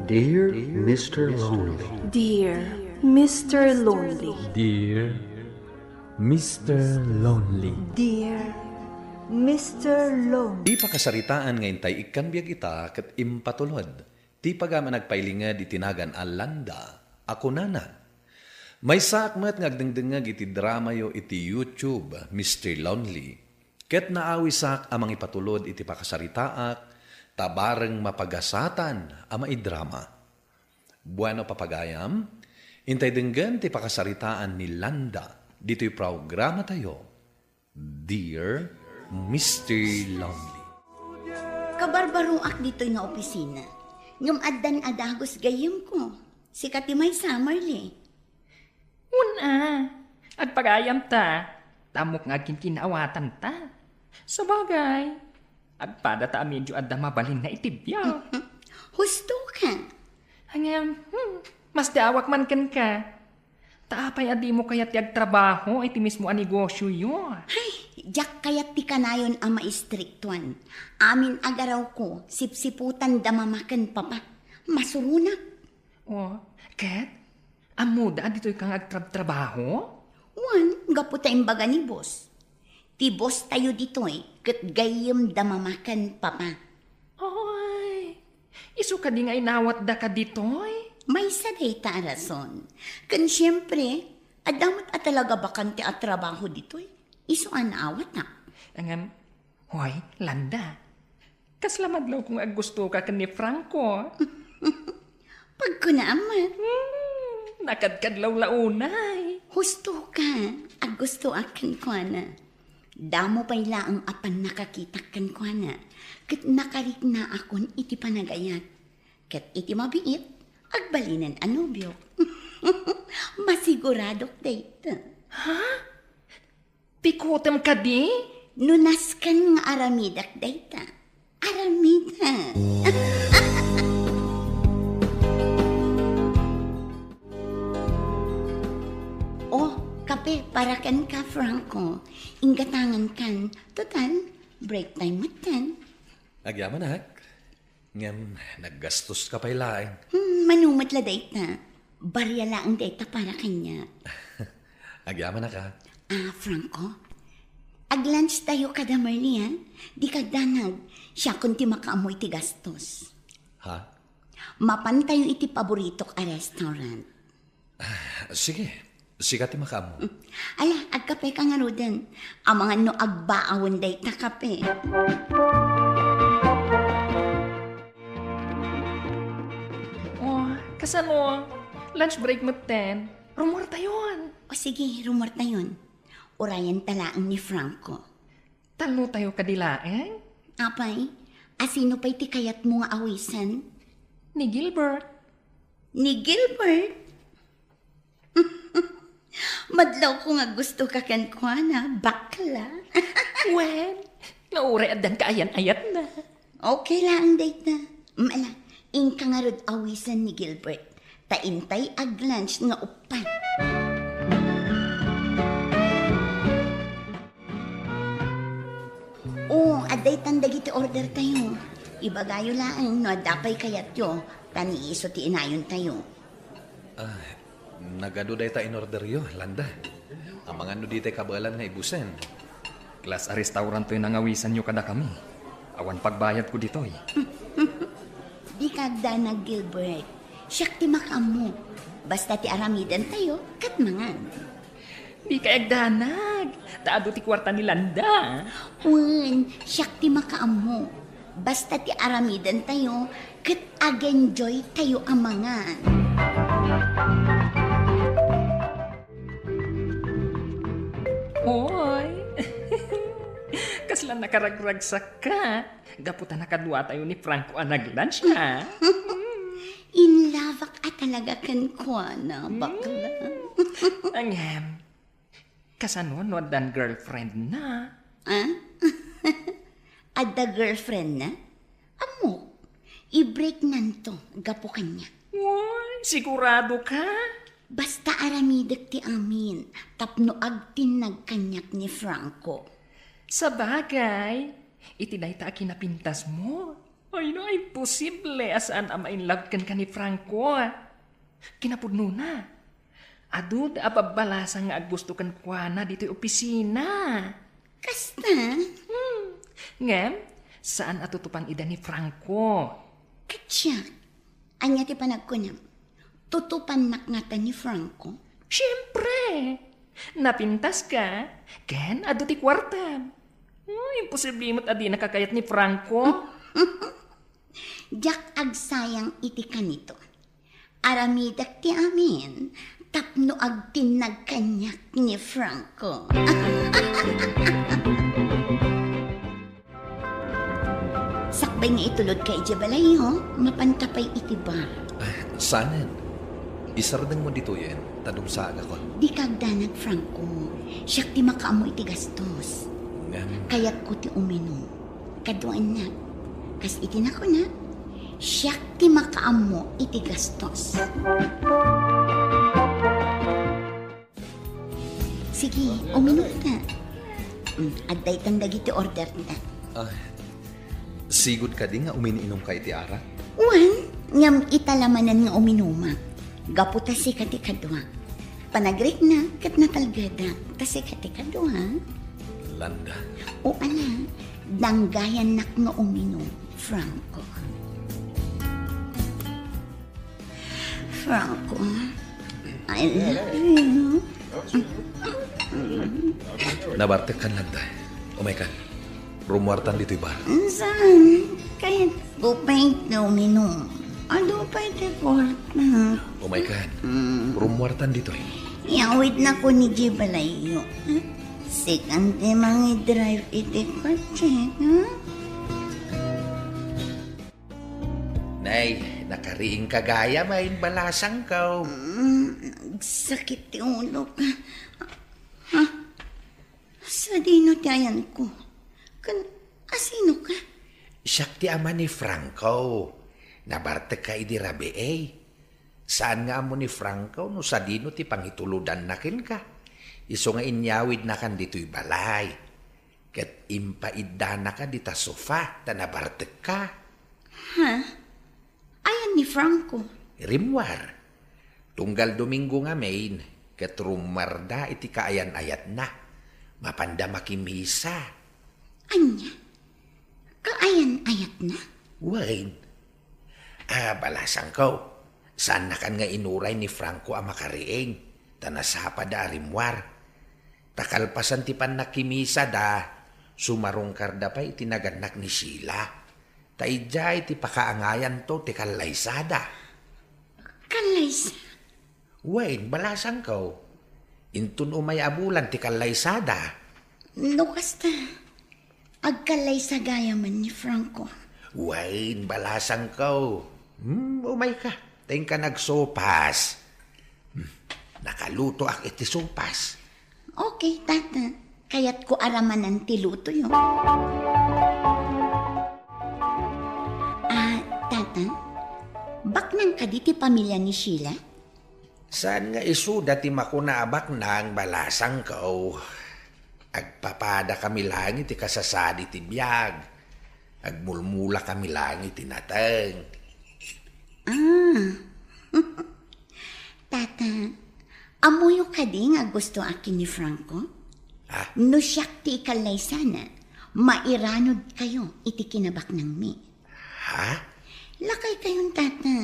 Dear Mr. Lonely. Dear Mr. Lonely. Dear Mr. Lonely. Dear Mr. Lonely. Di pakasaritaan ngayon tay ikan biyag ita kat impatulod. Di pagama nagpailingad itinagan alanda. Ako nana. May sakmat ngagdengdengag iti drama yo iti YouTube, Mr. Lonely. Ket naawisak amang ipatulod iti pakasaritaak, tabareng mapagasatan ama idrama. Bueno papagayam, intay denggan ti pakasaritaan ni Landa, dito'y programa tayo. Dear Mr. Lonely. Kabarbaroak dito'y nga opisina. Ngam addan adagos gayem ko. Si Katimay Summerly. Una, agpagayam ta, tamok nga kinawatan ta. Sabagay, agpada ta medyo adda mabalin na itibya. Husto ka. Hanggang, mas daawak man kan ka. Taapay adi mo kaya tiyag trabaho, iti mismo ang negosyo yun. Ay, jak kayat ti kanayon ang maistriktuan. Amin agaraw ko, sipsiputan damamakan papa. Masurunak. O, Kat, amuda dito'y kang agtrabaho? Wan, gaputa imbaga ni boss. Ti boss tayo dito'y, kat gayem damamakan papa. Ay, iso ka di nga inawat da ka dito'y? May saday ta rason. Kan siyempre, adamot at talaga bakante at trabaho dito'y. Iso anawat na. Angam, hoy, Landa. Kaslamadlaw kung gusto ka ni Franco. Pag ko naaman, Nakadkadlaw launay. husto ka. Ag gusto akin ko na. Damo pa'y laang apan nakakita kan ko na. Kat nakarik na akon iti panagayat. Kat iti mabiit, agbalinan anubyo. Masiguradok data. Pikutem ka di? Nunas kan nga aramidak data. Aramida. Oh, kape para kan ka, Franco. Inggatangan kan. Total, break time mo tan. Agyaman hak. Ngam, naggastos ka pa'y laing. Manumat la data. Barya lang data para kanya. Agyaman na ka. Ah, Franco, ag-lunch tayo kada Marley, ha? Di ka danag. Siya kunti makaamoy ti gastos. Ha? Mapan tayo iti paborito ka restaurant. Sige. Sigati makamo. Ala, agkape ka nga rodan. Ang mga no agbaawan day ta kape. Oh, kasano? Lunch break mo ten. Rumor tayon. O sige, rumor tayon. Urayan talaang ni Franco. Talo tayo kadilaeng? Apay, asino pa'y ti kayat mo nga awisan? Ni Gilbert. Ni Gilbert? Madlaw ko nga gusto ka kan kwa na, bakla. Well, naure adan kaayan-ayat na. Okay lang, date na. Mala, ingka nga rod awisan ni Gilbert. Taintay ag-lunch nga upan. Oh, aday tandag iti order tayo. Ibagayo lang, no, dapay kayat yo. Tani iso ti inayon tayo. Nagado day ta in order yo, Landa. Ang mga no di tay kabalan nga ibusen. Class a restaurant to'y nangawisan nyo kada kami. Awan pagbayad ko dito'y. Di ka danag, Gilbert. Siyak ti makamu. Basta ti aramidan tayo, katmangan. Di ka agdanag. Taado ti kwarta ni Landa. Wen, siyak ti makaamu. Basta ti aramidan tayo, kat ag-enjoy tayo amangan. Hoy. Kaslan nakaragragsak ka. Gaputa nakadua tayo ni Franco ang nag-lunch ha. In love ka talaga kan kwa na, bakla. Angem. Kasano no dan girlfriend na. Ah? Ada girlfriend na? Amo, i-break nanto, gapo kanya. Hoy, sigurado ka? Basta aramidak ti amin, tapno agtinag kanyak ni Franco. Sa bagay, itinay ta kinapintas mo. Ay no, imposible asaan amainlove kan ni Franco. Kinapudno na. Adu da apabalasa nga gusto kan kuana dito'y opisina. Kasta? Ngem, saan atutupang ida ni Franco? Katya, anya ti panagkunyam. Tutupan nakngatan ni Franco? Siyempre! Napintas ka, ken adu ti kwarta. Imposible mo't adi nakakayat ni Franco. Jak agsayang iti kanito. Aramidak ti amin, tapno ag tinagkanyak ni Franco. Sakbay nga itulod kay Jabalayo, mapantapay iti bar. Sanan, isardeng mo dito yan, tanong sa aga ko. Di kagdanag Franco, siyak ti makaamo iti gastos. Kayat ko ti uminom, kaduan na. Kas iti na ko na, siyak ti makaamo iti gastos. Sige, uminom na. Aday tandag iti order na. Sigod ka di nga uminiinom ka iti ara? Uwan, ngam italamanan nga uminuma. Gapu tasi kati kadwa. Panagrik na, kat natalgada, tasi kati kadwa. Landa. O ala, danggayan nak nga uminom, Franco. Franco, I love you. Nabartek kan landa. Umay kan. Rumuartan dito'y bar. Saan? Kahit upay na uminom. Ano pa iti kwarta? Umay kan. Rumuartan dito'y. Yawid na ko ni Jibalayo. Sikante mangi drive iti kotse, ha? Nay, nakariing kagaya main balasang ka. Nagsakit ti ulo ka. Ha? Sa dino tayan ko. Asino ka? Siyak ti ama ni Franco. Nabarte ka idi rabi Saan nga amo ni Franco no sa dino ti pangituludan nakin ka. Iso nga inyawid na kan dito'y balay. Kat impaidda na ka di ta sofa ta nabarte ka. Ha? Ayan ni Franco. Rimwar. Tunggal Domingo nga main. Kat rumarda iti kaayan-ayat na. Mapanda makimisa. Anya? Kaayan-ayat na? Wain. Balasang ko. Saan na kan nga inuray ni Franco ang makariing? Tanasapa da arimwar. Takalpasan ti pan nakimisa da. Sumarungkar da pa itinaganak ni Sheila. Taidya iti pakaangayan to ti kalaysada. Kalaysa? Wain, balasang ko. Intun umay abulan ti kalaysada. Lukas ta. Agkalaysa gaya man ni Franco. Wain, balasang ko. Umay ka. Teng ka nagsopas. Nakaluto ak iti sopas. Okay, tata. Kaya't ko araman ang tiluto yun. Tata, baknang ka di ti pamilya ni Sheila? Saan nga isu dati makunaabak na ang balasang ko? Agpapada kami lang iti kasasadi ti biyag. Agmulmula kami lang iti nateng. Tata, amuyo ka di nga gusto akin ni Franco? No siyak ti ikalay sana, mairanod kayo iti kinabak ng mi. Ha? Lakay kayong tata,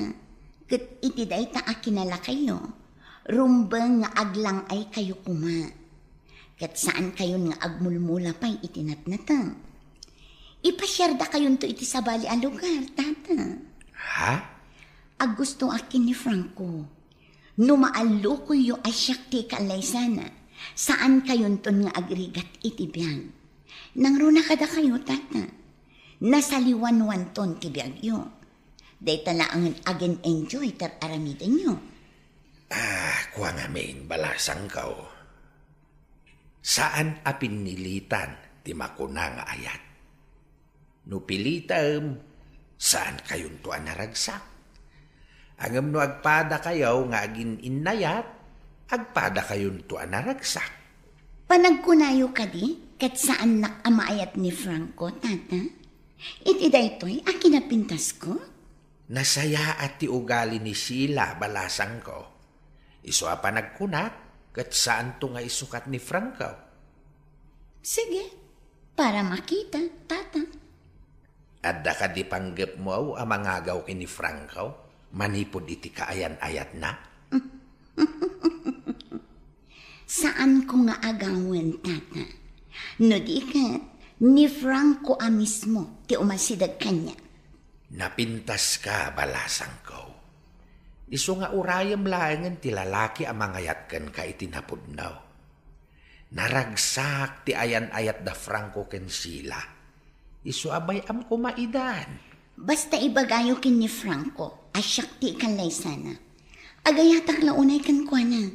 kat iti day ta akinala kayo, rumbang nga aglang ay kayo kuma. Kat saan kayon nga agmulmula pa'y itinatnatang. Ipasyarda kayon to iti sabali a lugar, tata. Ha? Agusto akin ni Franco. Numaalo ko yu asyak ti kalay sana. Saan kayon ton nga agrigat iti biyag. Nang runa kada kayo, tata. Nasaliwan-wan ton ti biyag yu. Day tala ang agin enjoy tar aramida nyo. Kuha nga main balasang ko. Saan apinilitan ti makuna nga ayat? No pilitam, saan kayon to anaragsak? Angam no agpada kayo nga agin inayat, agpada kayon to anaragsak. Panagkunayo ka di, kat saan nakamaayat ni Franco, tata? Iti daytoy, akin na pintas ko. Nasaya at ti ugali ni Sheila balasang ko. Iso pa nagkunat, kat saan to nga isukat ni Franco? Sige, para makita, tata. Adda ka di panggap mo ang mangagaw kini Franco? Manipod iti kaayan-ayat na? Saan ko nga agawan, tata? No di kat, ni Franco mismo, ti umasidag kanya. Napintas ka balasang ko. Iso nga urayam langan ti lalaki ang mangayat kan ka itinapudnaw. Naragsak ti ayan-ayat da Franco ken Sheila. Iso abay am kumaidan. Basta ibagayo kin ni Franco, asyak ti ikalay sana. Agayatak launay kan kwa na.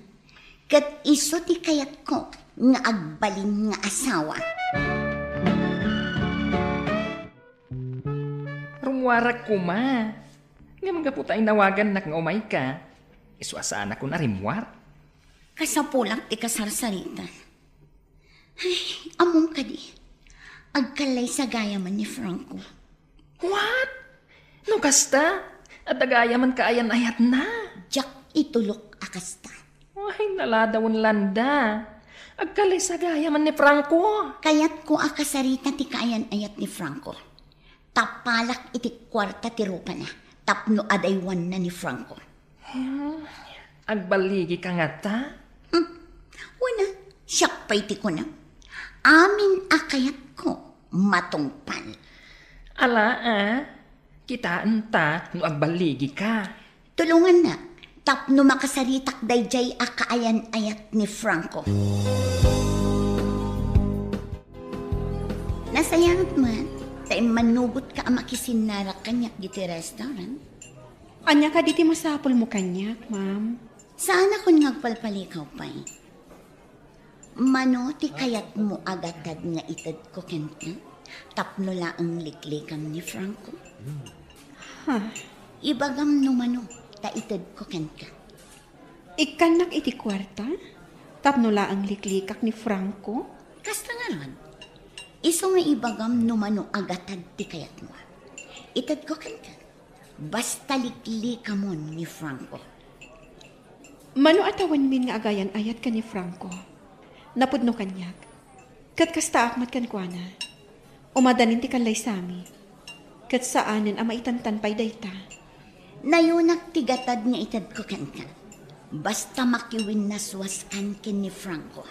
Kat iso ti kayat ko, nga agbalin nga asawa. Rumwarak ko ma. Nga mga puta inawagan na kang umay ka. Isuasaan ako na rimwar. Kasapulak ti kasarsarita. Ay, among ka di. Agkalay sa gaya man ni Franco. What? No kasta? At dagaya man kaayan-ayat na. Jack itulok akasta. Ay, naladawon landa. Agkalay sa gaya man ni Franco. Kayat ko akasarita ti kaayan-ayat ni Franco. Tapalak iti kwarta ti rupa na. Tapno adaywan na ni Franco. Agbaligi ka nga ta? Wala, siyak pa iti ko na. Amin akayat ko, matungpal. Ala kitaan ta no agbaligi ka. Tulungan na, tapno makasaritak dayjay akaayan-ayat ni Franco. Nasayang man, tayo manugot ka ang makisinara kanyak diti restaurant. Anya ka diti masapol mo kanyak, ma'am. Saan ako ngagpalpalikaw pa'y? Mano ti kayat mo agatad nga itad ko kenta? Tapno laang liklikam ni Franco. Ibagam no mano, ta itad ko kenta. Ikanak iti kwarta? Tapno laang liklikak ni Franco? Kasta nga ron, iso nga ibagam no mano agatad ti kayat mo. Itad ko kenta. Basta liklikam mo ni Franco. Mano atawan min nga agayan ayat ka ni Franco. Napudno kanyak. Kat kasta akmat kan kwa na. Umadanin ti kalay sami. Kat saanin ang maitantan pa'y dayta. Nayunak tigatad nga itad ko kanka. Basta makiwin naswaskan kin ni Franco.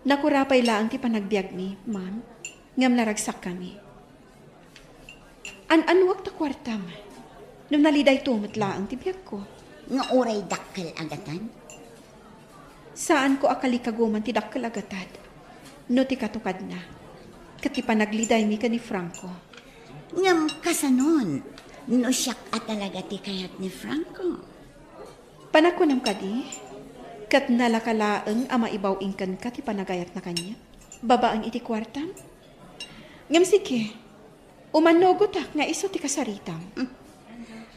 Nakurapay laang ti panagbiag mi, ma'am. Ngam naragsak kami. An-anuwag ta kwartam. Nung naliday tumot laang ti biag ko. Nga oray dakkel agatan. Saan ko akalikaguman ti dakkel agatad? No ti katukad na. Kat ti panagliday mi ka ni Franco. Ngam kasanon, no siyak at talaga ti kayat ni Franco. Panakunam ka di, kat nalakalaeng ama ibawing kan ka ti panagayat na kanya. Babaang iti kwartam. Ngam sige, umanogotak nga iso ti kasaritam.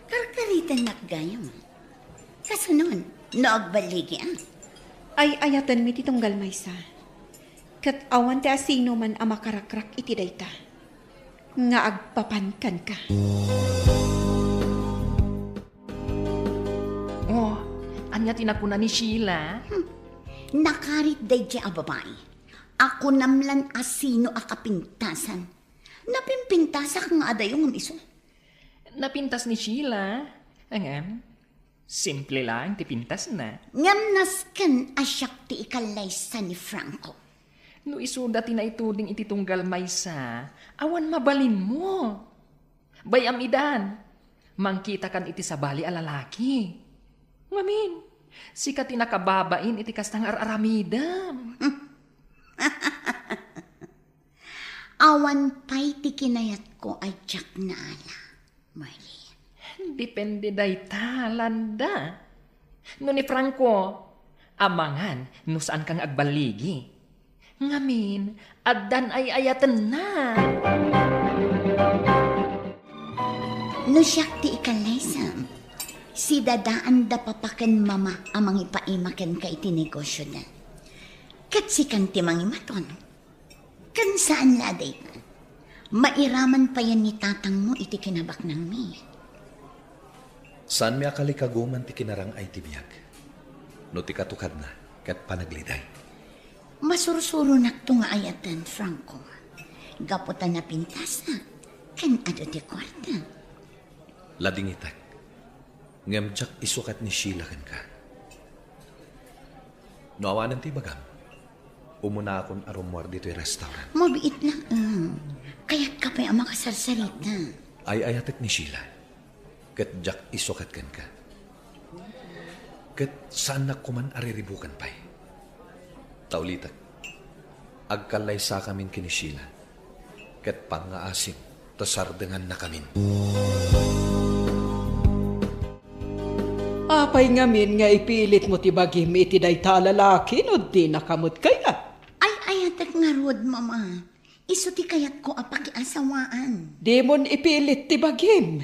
Karkaritan nakgayam. Kasanon, no agbaligi Ay ayatan mi ti tunggal maysa. Kat awan ti asino man ama karakrak iti dayta. Nga agpapankan ka. Oh, anya tinakuna ni Sheila? Nakarit day di a babae. Ako namlan asino akapintasan. Napimpintasak nga adayong iso. Napintas ni Sheila. Angam, simple lang ti pintas na. Ngam nasken asyak ti ikalaysa ni Franco. No isuda ti na ituding iti tunggal maysa, awan mabalin mo. Bayam idan, mangkita kan iti sabali a lalaki. Ngamin, sika ti nakababain iti kastang araramidam. Awan pa'y ti kinayat ko ay tsak na ala, Marlene. Depende day talanda. No ni Franco, amangan no saan kang agbaligi. Ngamin, addan ay ayatan na. No siyak ti ikalaysam, si dadaan da papakan mama amang ipaimakan ka iti negosyo na. Kat si kan ti mangimaton. Kan saan laday pa? Mairaman pa yan ni tatang mo iti kinabak ng mi. Saan mi akalikaguman ti kinarang ay tibiyag? No ti katukad na, kat panagliday. Masursuro nakto nga ayatan, Franco. Gaputan na pintasa, kan ado ti kwarta. Lading itak, ngamjak isukat ni Sheila kan ka. No awanan ti bagam, umuna akong arumwar dito'y restaurant. Mabiit lang kaya't ka pa ang makasarsarita. Ay ayatek ni Sheila, kat jak isukat kan ka. Kat saan na kuman ariribukan pa'y. Taulitak, agkalay sa kamin kini Sheila, kat pangaasim, tasardengan na kamin. Apay ngamin nga ipilit mo ti bagim iti dayta lalaki no di nakamot kaya. Ay ayatek nga rod, mama. Iso ti kayat ko apakiasawaan. Di mon ipilit ti bagim.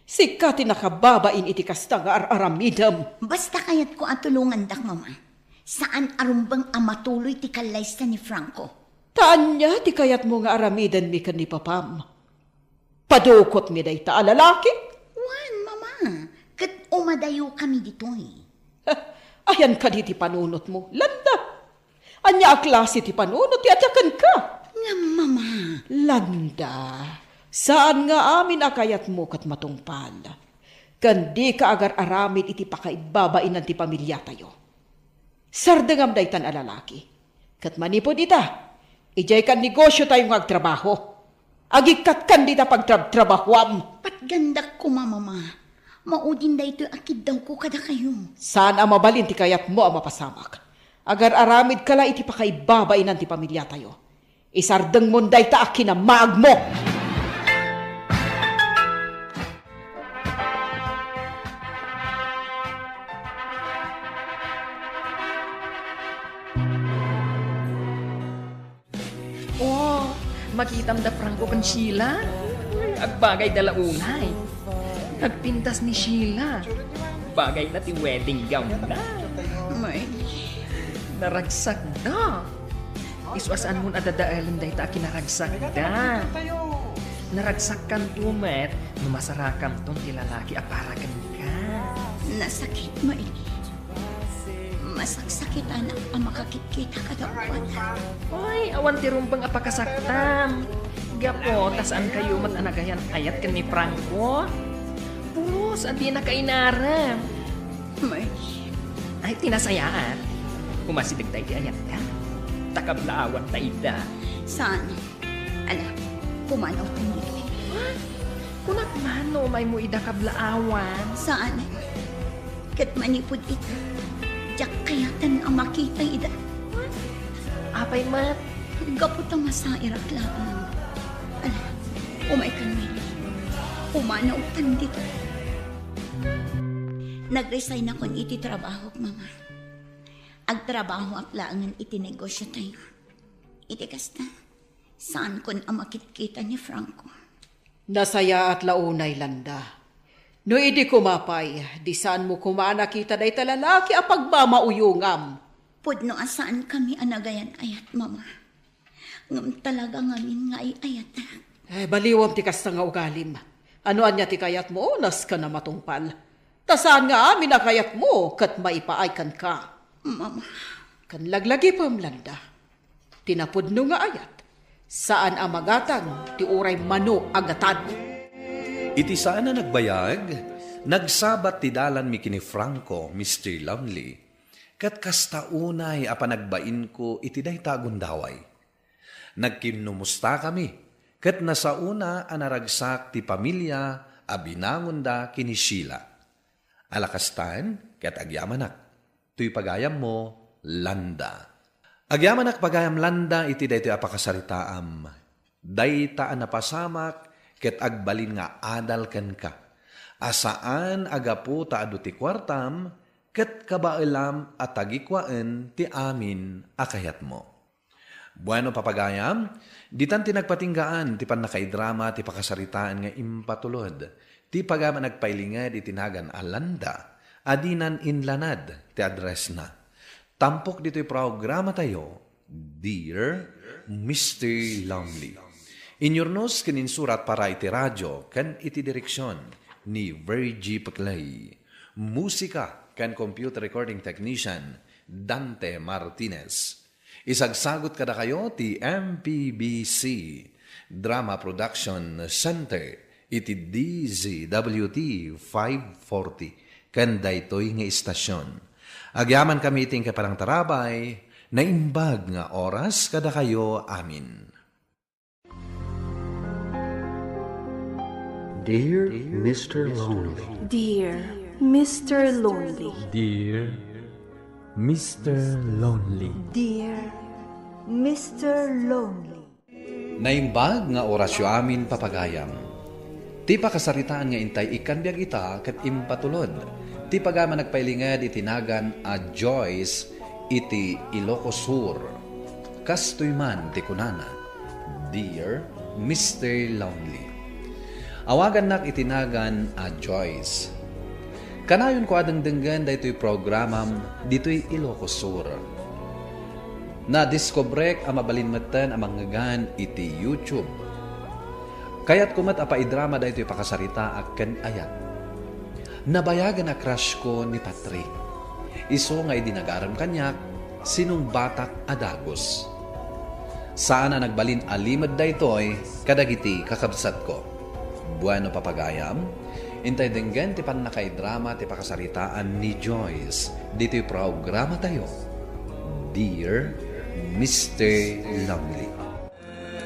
Sika ti nakababain iti kasta nga aramidam. Basta kayat ko atulungan dak, mama. Saan arumbang amatuloy ti kalaysta ni Franco? Taan niya ti kayat mo nga aramidan mi kan ni papam. Padukot mi dayta lalaki. Wan, mama. Kat umadayo kami ditoy. Ayan ka di ti panunot mo, Landa. Anya klase ti panunot ti atyakan ka. Nga, mama. Landa, saan nga amin akayat mo kat matungpal? Kandi ka agar aramid iti pakaibabainan ti pamilya tayo. Sardengam daytan alalaki. Kat manipod ita, ijay kan negosyo tayong agtrabaho. Agikat kan dita pagtrabahuam. Patgandak ko, mama. Maudin da ito akid daw ko kada kayo. Saan ang mabalin ti kayat mo ang mapasamak? Agar aramid kala iti pakaibabainan ti pamilya tayo. Isardeng munday ta akin na maag mo. Oh, makitam da Franco kan Sheila. Agbagay dala unay. Nagpintas ni Sheila. Bagay na ti wedding gown na. May, Naragsak na. Iswasan mo adadaalan dahi ta kinaragsak da. Naragsak kan tumet, numasarakam tong ti lalaki aparakan ka. nasakit mo Masaksakit anak ang makakikita ka daw ko. Ay, awan ti rumbang apakasaktam. Gapo, tasaan kayo matanagayan ayat kan ni Franco? Pulos, andi na kainaram. May, Ay, tinasayaan. Kumasidig tayo ti ayat ka. Takablaawan tayo da. saan? Ala, pumanaw tayo. Kunak mano, may mo ida kablaawan. Saan? Kat manipod ita. Diyak kayatan ang makita ida. Apay mat. Gapot ang masairak lang. Ala, umay ka naman. Pumanaw tayo dito. Nag-resign ako iti trabaho, mama. Agtrabaho aklangan iti negosyo tayo. Iti kasta, saan kon ang makikita ni Franco? Nasaya at launay Landa. No idi kumapay, di saan mo kumanakita day talalaki a pagmamauyungam. Pudno asaan kami anagayan ayat, mama. Ngam talaga ngamin nga ayat. Baliwam ti kasta nga ugalim. Ano anya ti kayat mo, nas ka na matungpal. Tasaan nga amin na kayat mo, kat maipaaykan ka. Mama, Kan laglagi pam Landa. Tinapudno nga ayat. Saan ang magatang ti uray mano agatan. Iti saan na nagbayag, nagsabat ti dalan mi kini Franco, Mr. Lonely, kat kasta unay apa nagbain ko iti day tagundaway. Nagkinumusta kami, kat nasa una anaragsak ti pamilya abinangon da kini Sheila. Alakastan, kat agyamanak, tuy pagayam mo, Landa. Agyamanak pagayam Landa iti day ti apakasaritaam, day taan napasamak, ket agbalin nga adal ken ka. Asaan agapu taado ti kwartam, ket kabailam at tagikwaen ti amin akayat mo. Bueno papagayam, ditan ti nagpatinggaan ti panakaidrama ti pakasaritaan nga impatulod. Ti pagama nagpailingad itinagan Landa, adinan inlanad ti address na. Tampok dito'y programa tayo, Dear Mr. Lonely. Inyurnos kininsurat para iti radyo kan iti direksyon ni Virgie Paclay. Musika kan computer recording technician Dante Martinez. Isagsagot kada kayo ti MPBC Drama Production Center iti DZWT 540 kan daytoy nga istasyon. Agyaman kami iting kaparang tarabay na imbag nga oras kada kayo amin. Dear Mr. Lonely, Dear Mr. Lonely. Dear Mr. Lonely. Dear Mr. Lonely. Naimbag nga orasyo amin papagayam. Ti pakasaritaan nga intay ikan biag ita ket impatulod. Ti pagama nagpailingad itinagan a Joyce iti Ilocos Sur. Kastoy man ti kunana. Dear Mr. Lonely. Awagan nak itinagan a Joyce. Kanayon ko adang denggan daytoy programam ditoy Ilocos Sur. Na-discobrek ang mabalinmatan ang manggagan iti YouTube. Kaya't kumat apa idrama daytoy pakasarita aken ayat. Nabayagan na crush ko ni Patrick. Iso nga idinagaram kanyak sinong batak adagos. Saan na nagbalin alimad daytoy kadagiti kakabsat ko. Bueno papagayam, intay denggan ti pan nakaidrama ti pakasaritaan ni Joyce. Dito'y programa tayo. Dear Mr. Lonely.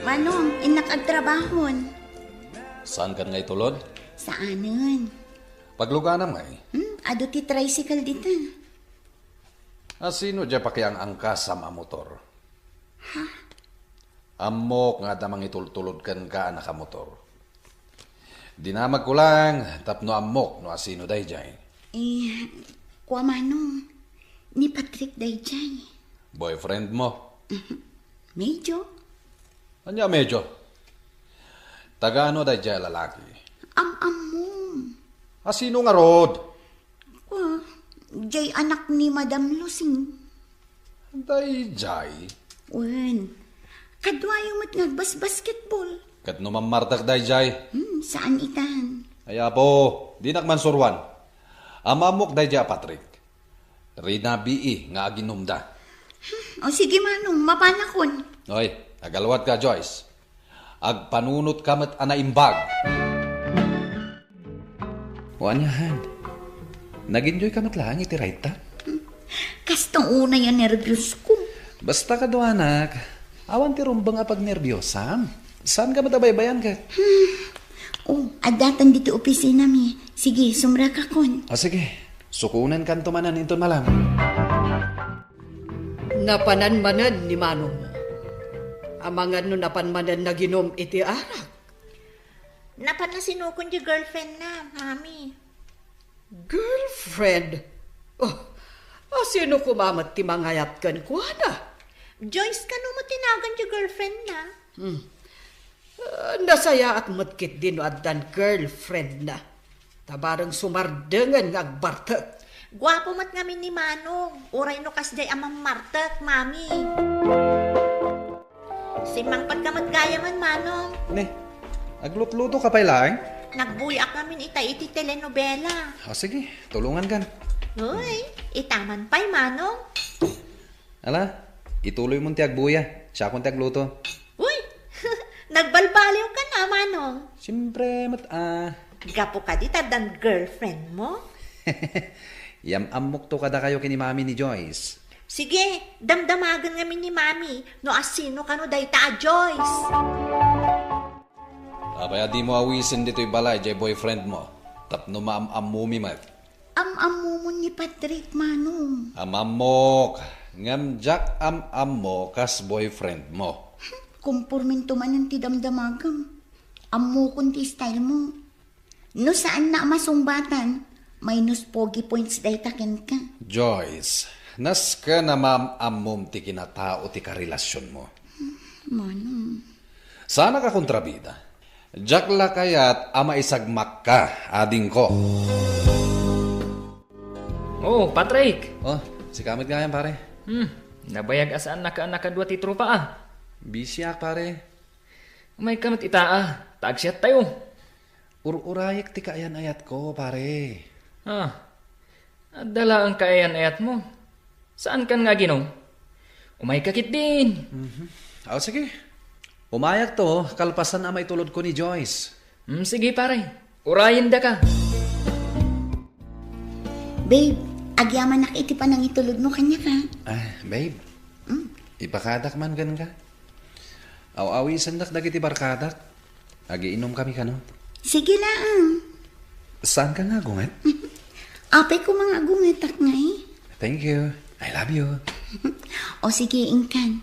Manong, inakagtrabahon. Saan ka nga itulod? Saanan? Pagluganam ay. Ado ti tricycle dito. Sino dya pa kayang angkas sa motor? Ha? Amok nga damang itultulod kan ka nakamotor. Dinamag ko lang, tapno amok no asino day jay. Kuwa manong, ni Patrick day jay. Boyfriend mo? Medyo. Anya medyo? Tagano day jay lalaki? Am-amom. Asino nga rod? Kuwa, jay anak ni Madam Lusing. Day jay? Wen, kadwayo mat ngagbas basketball. Kat no mamartak day jay? Saan itan? Aya po, di nakmansurwan. Amamok day jay Patrick. Rina bii nga aginumda. O sige manong, mapanakon. Oy, agalwat ka Joyce. Agpanunot ka mat anaimbag. O anyahan, nag-enjoy ka mat lang iti right ta? Kastong una yung nervyos ko. Basta ka do anak, awan ti rumbang apag nerbyosa. Saan ka matabaybayan ka? Adatan dito opisina mi. Sige, sumra ka kon. Sige, sukunan kan tumanan inton malam. Napananmanan ni Manong mo. Amangan no napanmanan na ginom iti arak. Napan na sinukon yung girlfriend na, mami. Girlfriend? Sino kumamat ti mangayat kan kuana? Joyce ka mo tinagan yung girlfriend na. Nasaya at matkit din at dan girlfriend na. Tabarang sumardengan ng agbartak. Gwapo mat ngamin ni Manong. Uray no kasday amang martak, mami. Simangpad ka mat gaya man, Manong. Ne, aglutluto ka pa lang? Nagbuyak namin iti telenovela. Sige, tulungan kan. Uy, itaman pa'y, Manong. Ala, ituloy mo ti agbuya. Siya kong ti agluto. Uy, nagbalbaliw ka na, Manong. Siyempre, Gapo ka dita dan girlfriend mo? Yamamok to kada kayo kini mami ni Joyce. Sige, damdamagan ngamin ni mami. No asino ka no dayta Joyce. Abaya di mo awisin dito'y balay, jay boyfriend mo. Tapno maamamumi mat. Am-amumon ni Patrick, Manong. Amamok. Ngamjak am-amo kas boyfriend mo. Kumpurminto man ang tidamdamagam. Amukon ti style mo. No saan na masumbatan, minus pogi points day taken ka. Joyce, nas ka na maamum ti kinatao ti karelasyon mo. Manong. Sana ka kontrabida. Jakla kayat ama isagmak ka, ading ko. Oh, Patrick. Si kamit nga yan, pare. Nabayag asaan nakadwa ti trupa ah. Busy ak, pare. May kamot itaa. Taagsiyat tayo. Ururayak ti kaayan ayat ko, pare. Dala ang kaayan ayat mo. Saan kan nga ginom? Umay kakit din. Sige. Umayak to, kalpasan na may tulod ko ni Joyce. Sige pare, urayin da ka. Babe, agyaman nak iti pa nang itulod mo kanya ka. Babe. Ipakadak man gan ka. Aw-awi sandak dagiti barkadak. Agi-inom kami ka, no? Sige lang. Saan ka nga, gunget? Apay ko mga agungitak nga eh. Thank you. I love you. O sige, Inkan.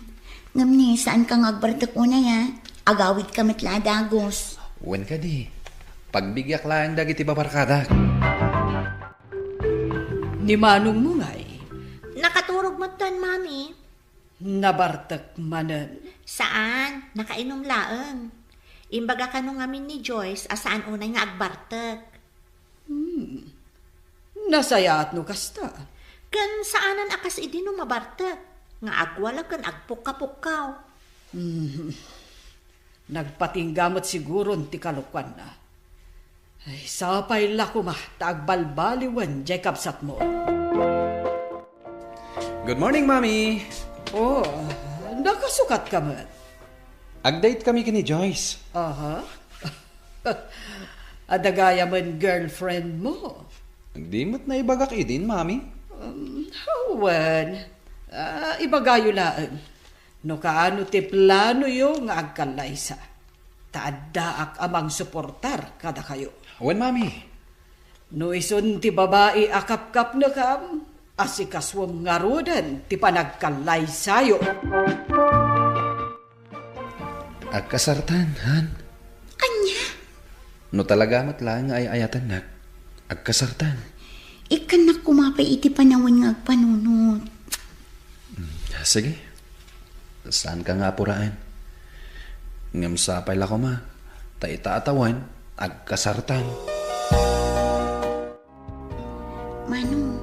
Ngam ni, saan ka ngagbartak una ya? Agawid ka matla dagos. Wen ka di. Pagbigyak lang dagiti babarkadak. Ni Manong mo nga Nakaturog mo ton, Mami. nabartak manan. Saan? Nakainom laeng. Imbaga ka nung amin ni Joyce, asaan unay nga agbartek. Nasayaat no kasta. Kan saanan akas idi no mabartek. Nga agwala kan agpuka-pukaw. Nagpatinggamot siguro ti kalukwan na. Ay, sapay lako ma, taagbalbaliwan, jay kapsat mo. Good morning, Mami. Oh, nakasukat ka man. Ag-date kami kini Joyce. Aha. Adagaya man girlfriend mo. Di mo't na ibagak idin, Mami. Hawan. Ibagayo laan. No kaano ti plano yung agkalaysa. Taaddaak amang suportar kada kayo. Wen, Mami. No isun ti babae akap-kap na kam, asikaswam nga rodan ti panagkalaysayo. Agkasartan, Han. Anya? No talaga matlang ay ayatan na. Agkasartan. Ikan na kumapay iti panawan nga agpanunot. Sige. Saan ka nga apuraan? Ngam sapay lako ma. Taita-atawan, agkasartan. Manong,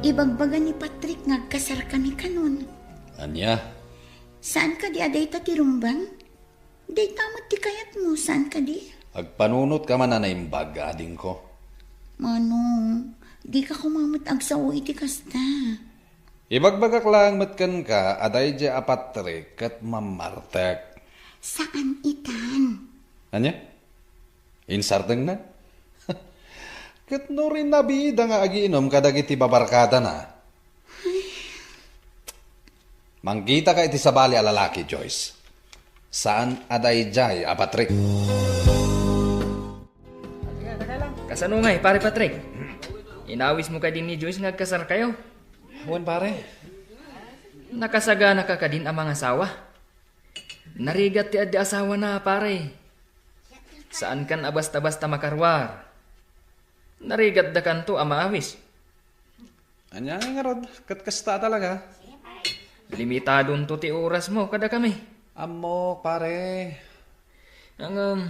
ibagbagan ni Patrick nga agkasar kami kanon. Anya? Saan ka di aday ta tirumbang? Day tamot ti kayat mo, saan ka di? Agpanunot ka man na naimbag, ading ko. Manong, di ka kumamot agsawo iti kasta. Ibagbagak lang matkan ka, aday dya apatrik kat mamartek. Saan itan? Anya? Insarteng na? Kat no rin nabida nga agiinom kadagiti babarkada na. Mangkita ka iti sabali alalaki, Joyce. Saan aday jay apatrik? Kasanungay, pare Patrick. Inawis mo ka din ni Joyce nga agkasar kayo. Wen, pare. Nakasagana ka din ang mga asawa. Narigat ti adi asawa na, pare. Saan kan abasta-basta makarwar? Narigat da kanto ang maawis. Anya nga rod, katkasta talaga. Limitadon to ti oras mo kada kami. Amo, pare. Ang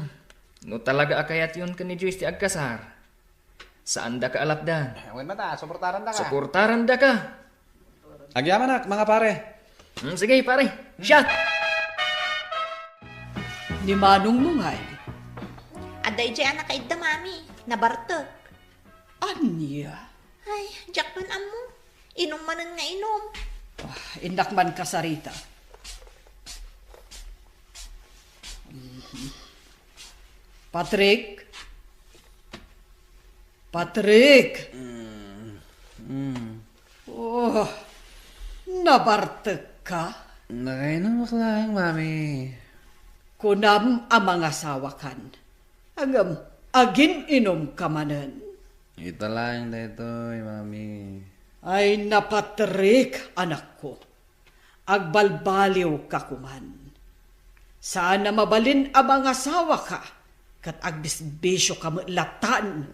no talaga akayat yun ka ni Joyce ti agkasar. Saan da ka alapdan? Wen mata, suportaran da ka. Suportaran da ka. Agyaman nak, mga pare. Sige, pare. Shot! Ni Manong mo nga Aday dyan na kaid da, Mami. Nabartek. Anya? Ay, jakman amo. Inom manan nga inom. Indakman kasarita. Patrick? Patrick? Oh, nabartek ka? Nakainom ka lang, Mami. Kunam ang mga sawakan. Agam, agin inom ka manan. Ito lang dito, Mami. Ay napatrik, anak ko. Agbalbaliw ka kuman. Saan na mabalin ang mga asawa ka, kat agbisbisyo ka latan.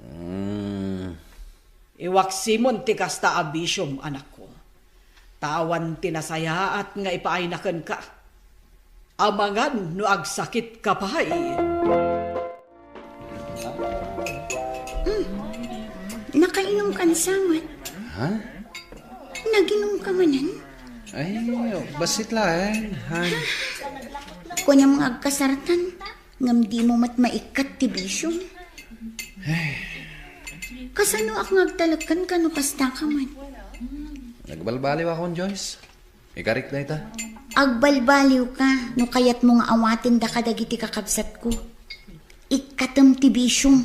Iwaksimon ti kasta abisyom, anak ko. Tawan tinasayaat nga ipaaynakan ka. Amangan no agsakit ka pahay. Nakainom ka na samat. Ha? Naginom ka manan. Ay, basit lang, Han. Kunya mga agkasartan. ngam di mo mat maikat ti bisyo. Kasano ak ngagtalakan ka no kasta ka man? Nagbalbaliw akong Joyce. Ikarik na ita. Agbalbaliw ka no kayat mo nga awatin da kadagiti kakabsat ko. Ikatam ti bisyo.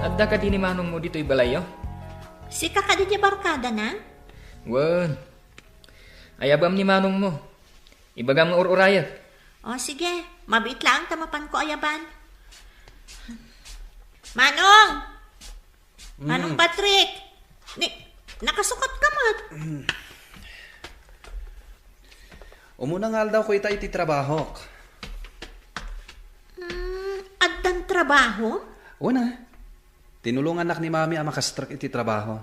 Adda ka din ni manong mo dito'y balayo? Si kakadi di barkada na? Wan. Ayabam ni manong mo. Ibagam nga ururayat. O sige, mabit lang tamapan ko ayaban. Manong! Manong Patrick! Nakasukat ka mat. Umuna nga daw ko ita iti trabaho. Addan trabaho? Una, tinulungan nak ni mami ang makastrak iti trabaho.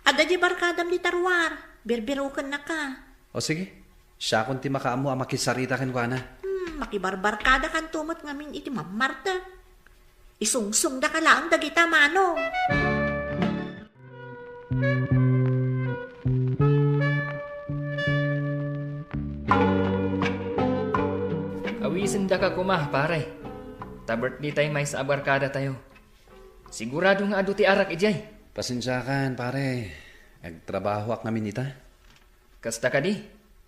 Adda di barkadam ni tarwar. Birbirukan na ka. O sige, siya kung ti makaamu ang makisarita ken ko na. Makibarbarkada kan tumot ngamin iti mamarta. Isungsung da ka lang dagita manong. Awisin da ka kumah, pare. Tabert di tayo may sa abarkada tayo. Sigurado nga adu ti arak ijay. Pasensyakan, pare. Agtrabaho ak namin ita. Kasta ka di?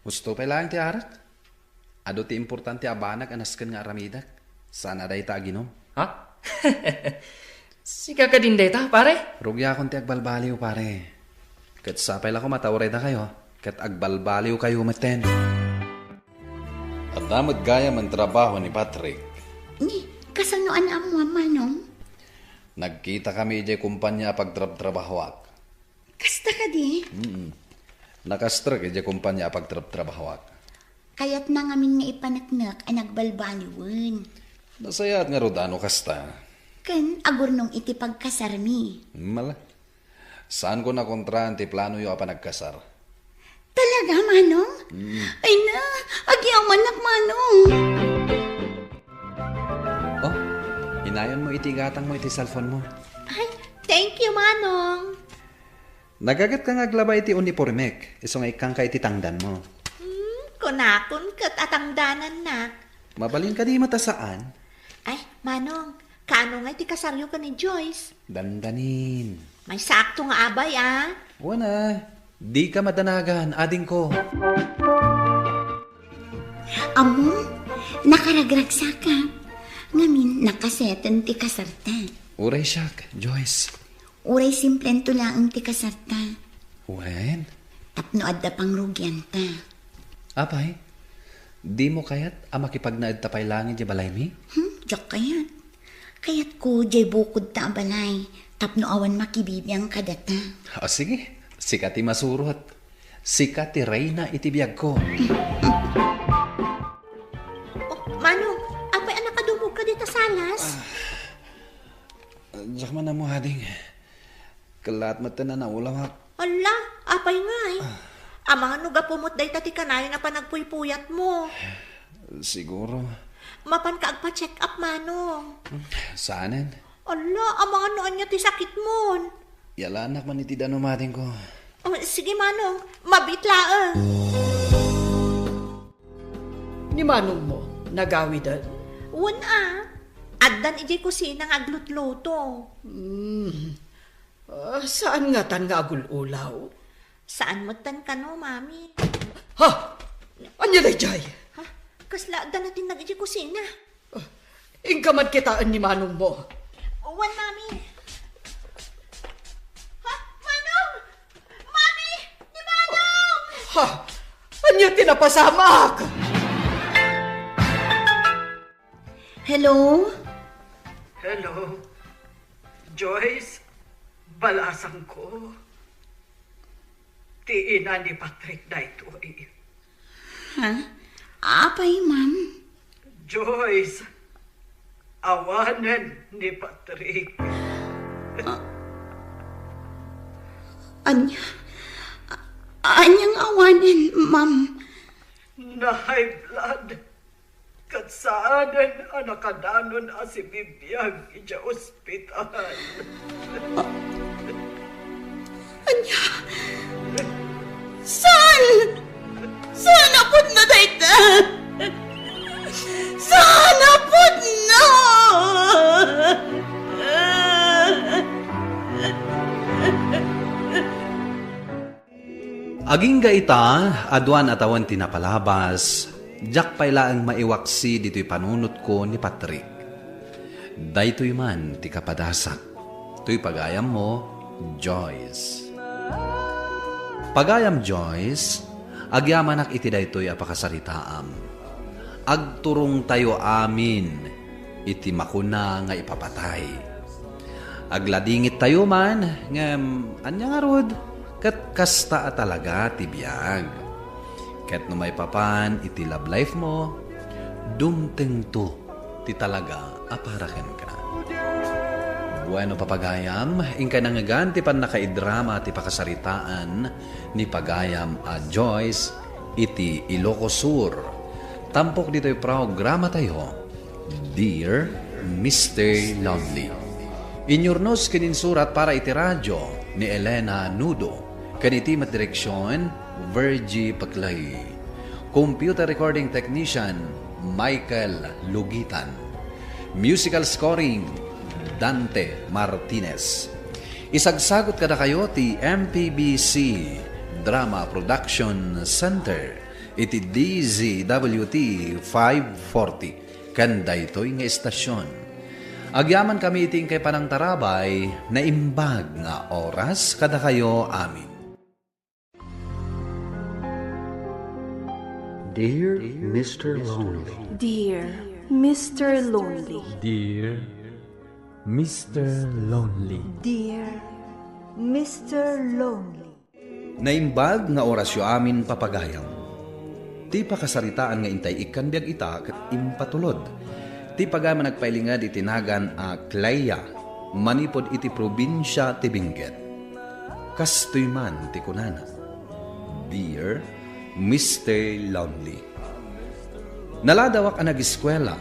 Gusto pa lang ti arak. Ado ti importante abanag anasken nga aramidak. Sana day ta ginom. Ha? Sika ka din deta, pare? Rugya akong ti agbalbaliw, pare. Kat sapay lang ko matawray na kayo. Kat agbalbaliw kayo maten. At damot gaya man trabaho ni Patrick. Ni, kasanoan ang manong? Nagkita kami ijay kumpanya pagtrabahawak. Kasta ka di? Nakastrak ijay kumpanya pagtrabahawak. Kaya't na ngamin nga ipanaknak ang nagbalbaliwan. Nasayat nga rodano kasta. Kan agurnong iti pagkasarmi. Mala. Saan ko na kontraan ti plano yung apanagkasar? Talaga, manong? Ay na, agyaman nak manong. Oh, inayon mo iti gatang mo iti cellphone mo. Ay, thank you, manong. Nagagat ka nga glaba iti uniformek. Iso nga ikang ka iti tangdan mo. Kunakon kat atangdanan na. Mabalin ka di mata saan? Ay, manong, kaano nga iti kasaryo ka ni Joyce? Dandanin. May sakto nga abay, ah. Wana, di ka madanagan, ading ko. Amo, nakaragragsa ka. Ngamin, nakasetan ti kasarta. Uray siyak, Joyce. Uray simplento lang ti kasarta. Wen? Tapno adda pang rugyan ta. Apay, di mo kayat makipagnaad tapay langit di balay mi? Diyak kayat. Kayat ko jay bukod ta balay. Tapno awan makibibiyang kadata. O sige, sikati masurot. Sikati reyna iti biyag ko. Manong, apay anak kadumog ka dito salas? Diyak man na mo hading. Kalat mata na naulawak. Ala, apay nga eh. Amang nuga pumot day tati kanayo na panagpuypuyat mo. Siguro. Mapan ka agpa-check up, manong. Saanin? Ala, amang anoan niya ti sakit mo. Yalanak man iti danumating ko. Oh, sige, manong. Mabitlaan. Ni manong mo, nagawidan? Wana. Addan iji kusina nga aglutluto. Saan nga tan nga agululaw? Saan mo tan ka no, mami? Ha? Anya day jay? Ha? Kasla addan natin nag-iji kusina. Ingkamad kitaan ni manong mo. Wan, mami. Ha? Manong! Mami! Ni Manong! Ha? Anya tinapasamak? Hello? Hello? Joyce? Balasang ko. Ti ina ni Patrick na ito eh. Ha? Apay, ma'am? Joyce, awanan ni Patrick. Anyang awanan, ma'am? Na high blood. Katsaanan ang nakadanon si Bibiyag ija ospital. Anya? Saan? Saan apod na dayta? Aging gaita, adwan atawan tinapalabas, jak payla ang maiwaksi dito'y panunot ko ni Patrick. Daytoy man ti kapadasak, to'y pagayam mo, Joyce. Pagayam Joyce, agyamanak iti daytoy apakasaritaam. Agturong tayo amin, iti makuna nga ipapatay. Agladingit tayo man, ngam, anya nga rod, kat kasta talaga ti biyag. Kat no may papan iti love life mo, dumteng to ti talaga aparaken ka. Bueno papagayam, ingka nangagan ti pan nakaidrama ti pakasaritaan ni pagayam a Joyce iti Ilocos Sur. Tampok dito'y programa tayo, Dear Mr. Lonely. Inyurnos kininsurat para iti radyo ni Elena Nudo. Kaniti mat direksyon, Virgie Paclay. Computer recording technician, Michael Lugitan. Musical scoring, Dante Martinez. Isagsagot kada kayo ti MPBC Drama Production Center. Iti DZWT 540. Kanda ito'y nga estasyon. Agyaman kami iting kay Panang Tarabay na imbag nga oras kada kayo amin. Dear Mr. Lonely. Dear Mr. Lonely. Dear Mr. Lonely. Dear Mr. Lonely. Naimbag nga orasyo amin papagayam. Ti pakasaritaan nga intay ikan biag ita ket impatulod. Ti pagaman nagpailingad itinagan a Claya, manipod iti probinsya ti Benguet. Kastoy man ti kunana. Dear Mr. Lonely. Naladawak ang nag-eskwela.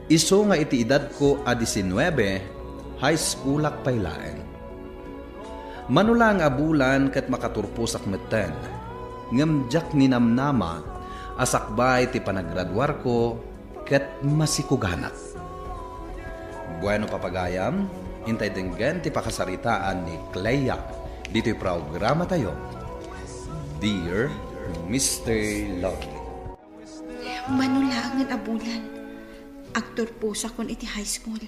Iso nga iti edad ko a 19, high schoolak paylaeng. Manula nga bulan kat makaturpusak meten. Ngamjak ni namnama, asakbay ti panaggraduar ko kat masikuganak. Bueno papagayam, intay denggan ti pakasaritaan ni Clea. Dito'y programa tayo, Dear Mr. Lonely. Manulangan a bulan. Aktor po sa kon iti high school.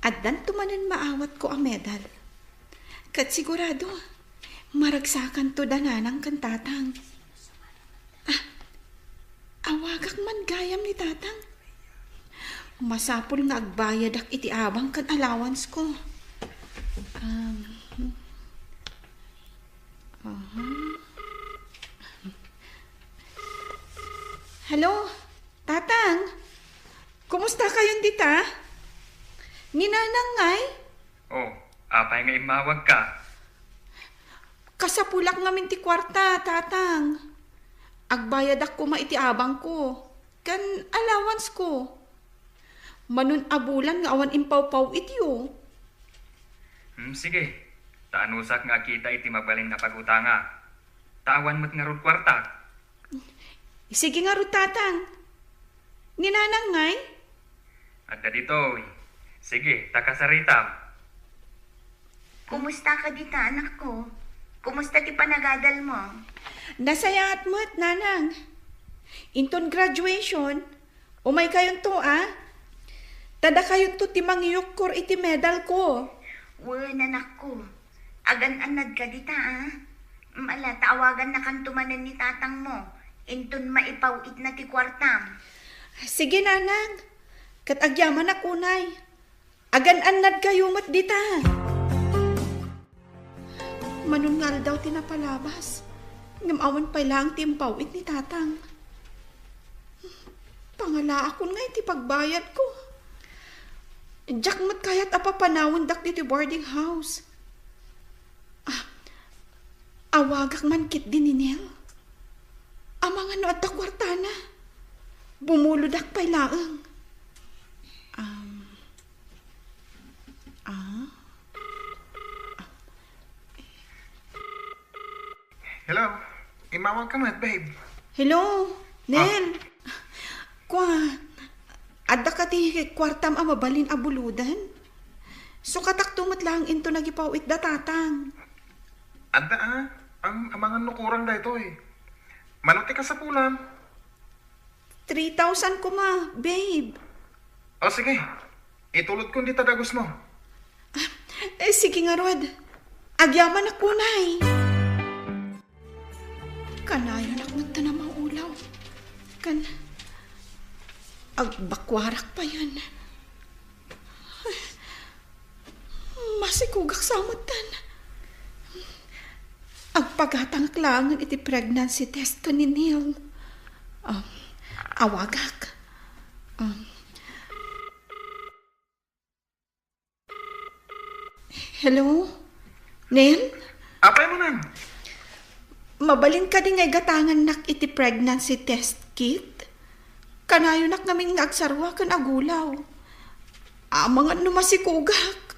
At dan tumanan maawat ko ang medal. Kat sigurado, maragsakan to dananang kan tatang. Awagak man gayam ni tatang. Masapol nga agbayad ak iti abang kan allowance ko. Hello, tatang. Kumusta kayong dita? Ninanang ngay? Oh, apay nga imawag ka. Kasapulak ngamin ti kwarta, tatang. Agbayad ako maiti abang ko. Kan allowance ko. Manun abulan nga awan impaw-paw itiyo. Sige, taanusak nga kita iti mabalin nga pagutanga. Tawan mo't nga rod kwarta. Sige nga rod, tatang. Ninanang ngay? Adda dito, sige, takasaritam. Kumusta ka dita, anak ko? Kumusta ti panagadal mo? Nasayaat mo't, nanang. Inton graduation, umay kayon to, Tada kayon to ti mangyuk kor iti medal ko. Wen, anak ko. Agan-anad ka dita, Mala, tawagan na kantumanan ni tatang mo. Inton maipawit na ti kwartam. Sige, nanang. Katagyaman na kunay. Agan-anad kayo mat dita. Manungal daw tinapalabas. Ngamawan pa lang timpawit ni tatang. Pangala ako nga iti pagbayad ko. Diyak mat kayat apapanawon dak dito boarding house. Awagak man kit din ni Nel. Amang ano at kwartana. Bumuludak pa'y laang. Hello, imawag ka mat, babe. Hello, Nel. Kwa, adda ka ti kwartam mabalin abuludan. So kataktumat lang into nagipawit da tatang. Adda Ang amangan nukurang da ito eh. Manuti ka sa pulam. 3,000 ko ma, babe. O sige, itulod ko di tadagos mo. Sige nga, Rod. Agyaman ako, nay. Kanayon ako na maulaw. Agbakwarak pa yan. Masikugak sa amutan. Agpagatang klangan iti pregnancy test to ni Neil. Awagak. Hello? Neil? Apay mo nan? Mabalin ka din ngay gatangan nak iti pregnancy test kit? Kanayo nak namin nga agsarwa kan agulaw. Mga numasikugak.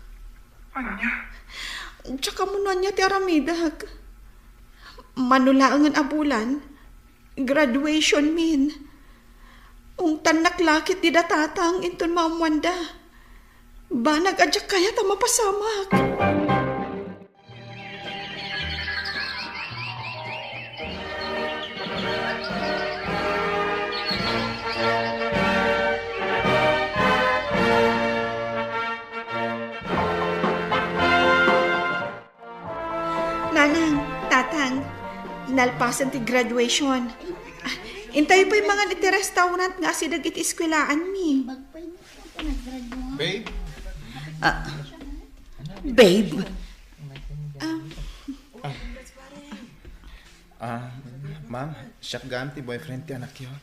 Anya? Tsaka mo na niya ti aramidag. Manulaangan abulan. Graduation min. Ungtan naklakit di datatang inton maamwanda. Banag adyak kaya ta mapasamak. Nanang, tatang, nalpasan ti graduation. Intay pa yung mga iti restaurant nga sidag iti eskwelaan mi. Babe? Babe? Ma'am, siyak gaan ti boyfriend ti anak yun.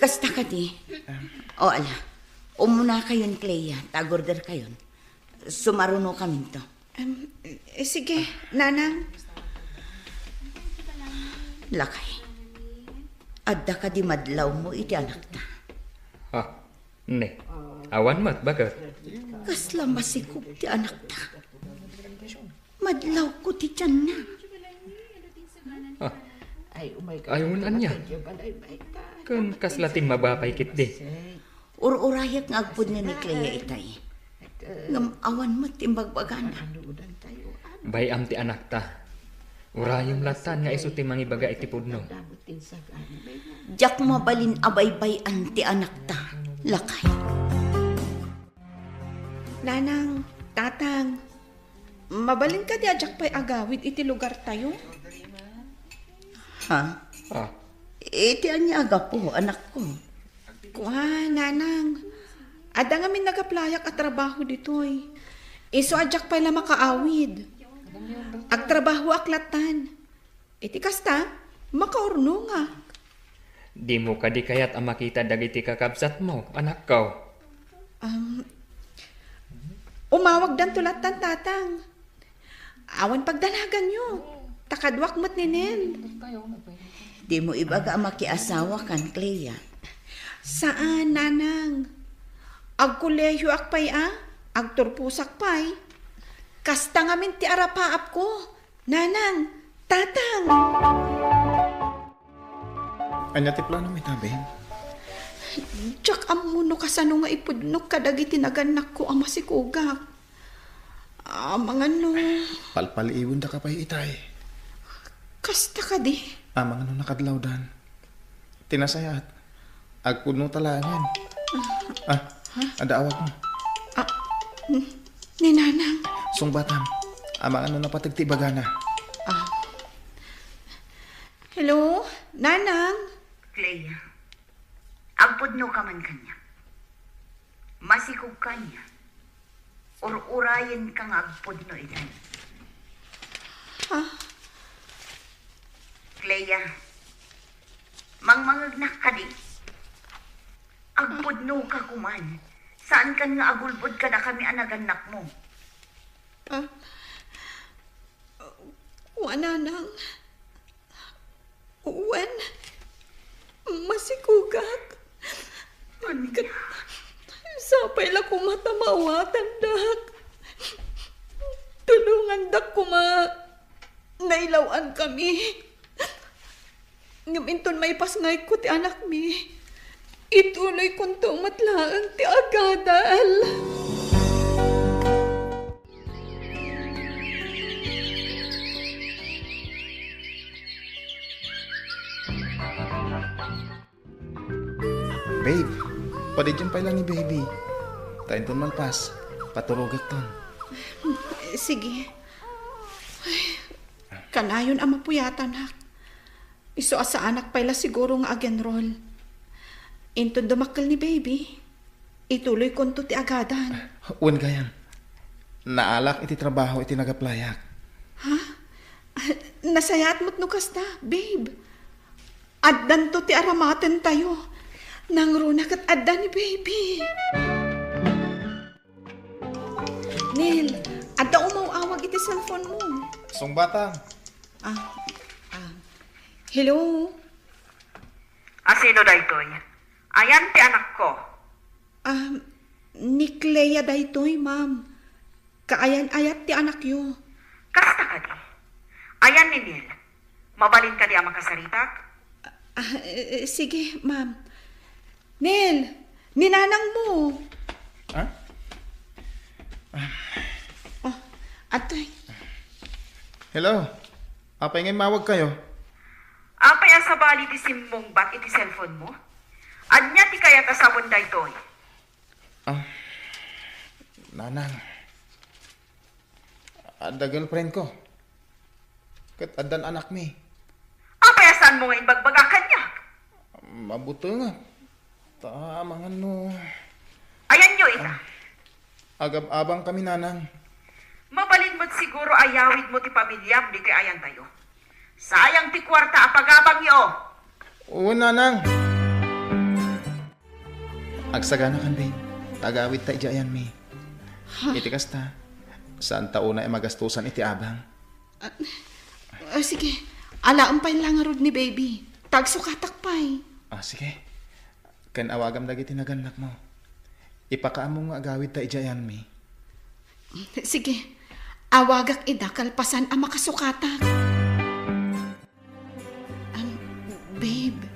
Kasta ka di. O ala, umuna kayon, Clea. Tag-order kayon. Sumaruno kami to. Sige, nanang. Lakay. Adda ka di madlaw mo iti anak ta. Ne. Awan mat bagat. Kasla masikog ti anak ta. Madlaw ko ti tiyan na. Ayun anya. Kan kasla ti mabapay kit di. Ur-urayak nga agpud ni Clea itay. Ngam awan mo timbagbagana. Bayam ti anak ta. Urayong latan nga iso ti mangibaga iti pudno. Jak mabalin abay-bayan ti anak ta. Lakay. Nanang, tatang, mabalin ka di ajak pa'y agawid iti lugar tayo? Iti anya aga po, anak ko. Nanang, ada nga min nagaplayak at trabaho ditoy. Iso ajak pa'y la makaawid. Agtrabaho aklatan. Iti kasta, makaurno nga. Di mo ka di kayat ang makita dagiti kakabsat mo, anak ko. Umawag dan tulatan tatang. Awan pagdanagan nyo. Takadwak mo't ninin. Di mo ibaga ang makiasawa kan, Clea. Saan, nanang? Agkuleyo akpay agturpusak pay. Kasta nga min ti arapaap ko. Nanang, tatang. Anya ti plano mi tabi? Tsak amuno kasano nga ipudnok kadagiti naganak ko ang masikugak. Mga no. Palpaliiwan da ka pa'y itay. Kasta ka di. Mga no nakadlaw dan. Tinasayat. Agpuno talangan. Ada awak mo. Ni nanang. Sungbatam. Mga no napatagtibagana. Hello, nanang. Clea, agpudno ka man kanya. Masikog kanya. Ur-urayin kang agpudno itan. Clea, mangmangagnak ka di. Agpudno ka kuman. Saan kan nga agulbod ka na kami anaganak mo? Nanang. Uwan. Masikugak. Sapay la kumatamawatan dak. Tulungan dak nailawan kami. Ngaminton may pasngay ko ti anak mi. Ituloy kong tumatlaan ti agadal. Babe, padidyan pa lang ni baby. Tayo ton malpas. Paturugak ton. Sige. Ay, kanayon ang mapuyatan, ha? Iso asa anak pala siguro nga agenrol. Into dumakal ni baby. Ituloy konto ti agadan. Uwan gayan. Naalak iti trabaho iti nagaplayak. Ha? Nasayat mo't nukas na, babe. Addan to ti aramaten tayo. Nang runak at addan ni baby. Neil, adda umawawag iti cellphone mo. Song bata. Hello? Sino da ito'y? Ayan ti anak ko. Ni Clea da ito'y, ma'am. Kaayan-ayat ti anak yo. Kasta ka di? Ayan ni Neil. Mabalin ka di ang makasaritak? Sige, ma'am. Neil, ninanang mo. Atoy. Hello. Apay ngay mawag kayo. Apay ang sabali ti simbong bat iti cellphone mo? Anya ti kaya tasawon da ito'y? Nanang. Adda girlfriend ko. Kat addan anak mi. Apay asan mo ngayon bagbagakan niya? Mabuto nga. Tamangan no. Ayan nyo ita. Agab-abang kami nanang. Mabalin mo't siguro ayawid mo ti pamilyam di kay ayan tayo. Sayang ti kwarta apagabang yo. Oo nanang. Agsagana kan babe. Tagawid ta ijayan mi. Iti kasta. Saan taon na magastusan iti abang? Sige. Alaan pa'y langarod ni baby. Tagsukatak pa'y. Sige. Kan awagam dagiti naganak mo. Ipakaamong nga agawid ta ijayan mi. Sige. Awagak ida kalpasan ang makasukatak. Babe,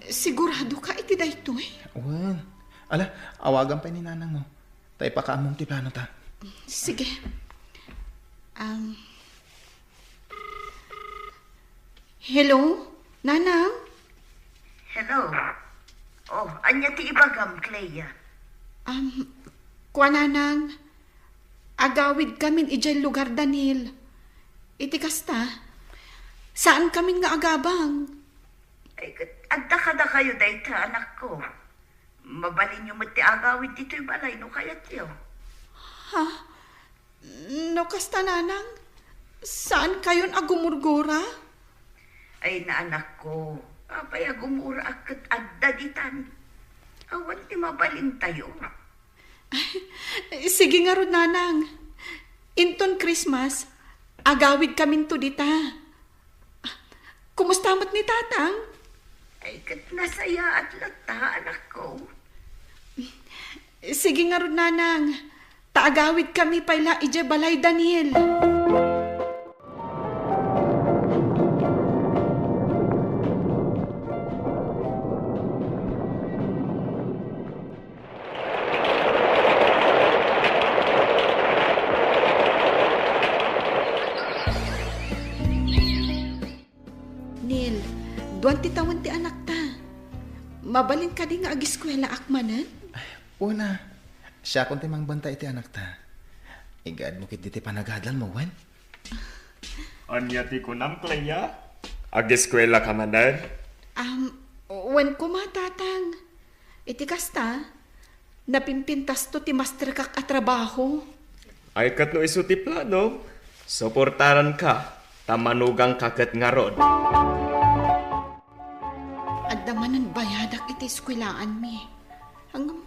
sigurado ka iti da ito eh. Uwan. Ala, awagan pa ni nanang mo. Tayo pakaamong ti plano ta. Sige. Hello? Nanang? Hello. Anya ti ibagam, Clea. Kwa nanang, agawid kamin ijay lugar, Daniel. Iti kasta, saan kamin nga agabang? Ay, adda ka da kayo dayta, anak ko. Mabalin nyo ti agawid dito'y balay, no kayat yo. Ha? No kasta nanang? Saan kayon agumurgura? Ay na anak ko, apay agumura akat adda ditan. Awan ti mabalin tayo. Sige nga ron, nanang. Inton Christmas, agawid kamin to dita. Kumusta mo't ni tatang? Ay kat nasaya at lata, anak ko. Sige nga ron, nanang. Taagawid kami pala ije balay, Daniel. Neil, 20 taon ti anak ta. Mabalin ka di nga agiskwela akmanan? Una, siya kung timang banta iti anak ta. Igad mo kit iti panagadlan mo, wan? Anya ti kunam, Clea? Agiskwela ka manan? Wen ko matatang. Iti kasta, napimpintas to ti master kak at trabaho. Ay kat no iso ti plano. Suportaran ka. Tamanugang kakat nga rod. Adamanan bayadak iti eskwelaan mi. Hanggang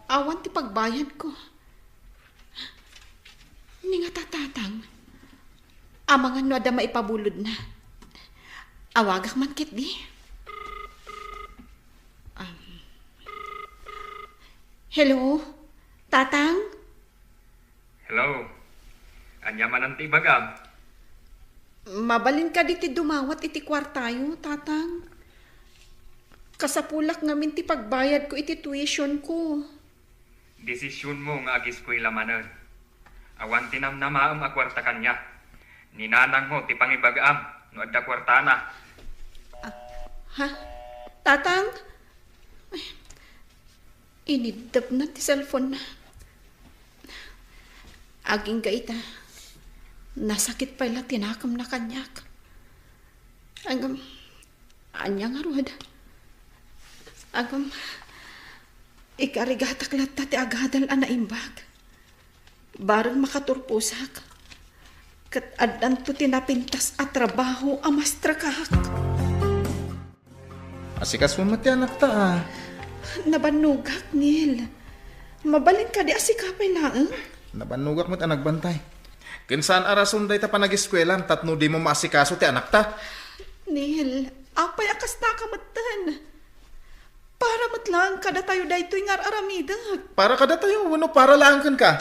awan ti pagbayad ko. Ni nga tatatang. Amangan no ada maipabulod na. Awagak man kit di. Hello? Tatang? Hello. Anya man ang tibagam. Mabalin ka diti dumawat iti kwartayo, tatang. Kasapulak ngamin ti pagbayad ko iti tuition ko. Desisyon mo nga agiskwela manan. Awan tinamnamaam a kwarta kanya. Ninanang mo ti pangibagam no adda kwartana. Ha? Tatang? Ay, Inidap na ti cellphone na. Aging gaita. Nasakit pa ila tinakam na kanyak. Agam, anya nga ruwad. Agam, ikarigatak latta ti agadal anaimbag. Barang makaturpusak. Kat adan to tinapintas at trabaho amastra kahak. Asikas mo mati anak ta. Nabanugak, Neil. Mabalin ka di asikapay lang. Nabanugak mo't anak bantay. Kinsaan arason day ta pa nag-eskwela, tatno di mo maasikaso ti anak ta. Neil, apay akas nakamatan. Para matlang kada tayo daytoy ngar aramidag. Para kada tayo, ano para lang kan ka?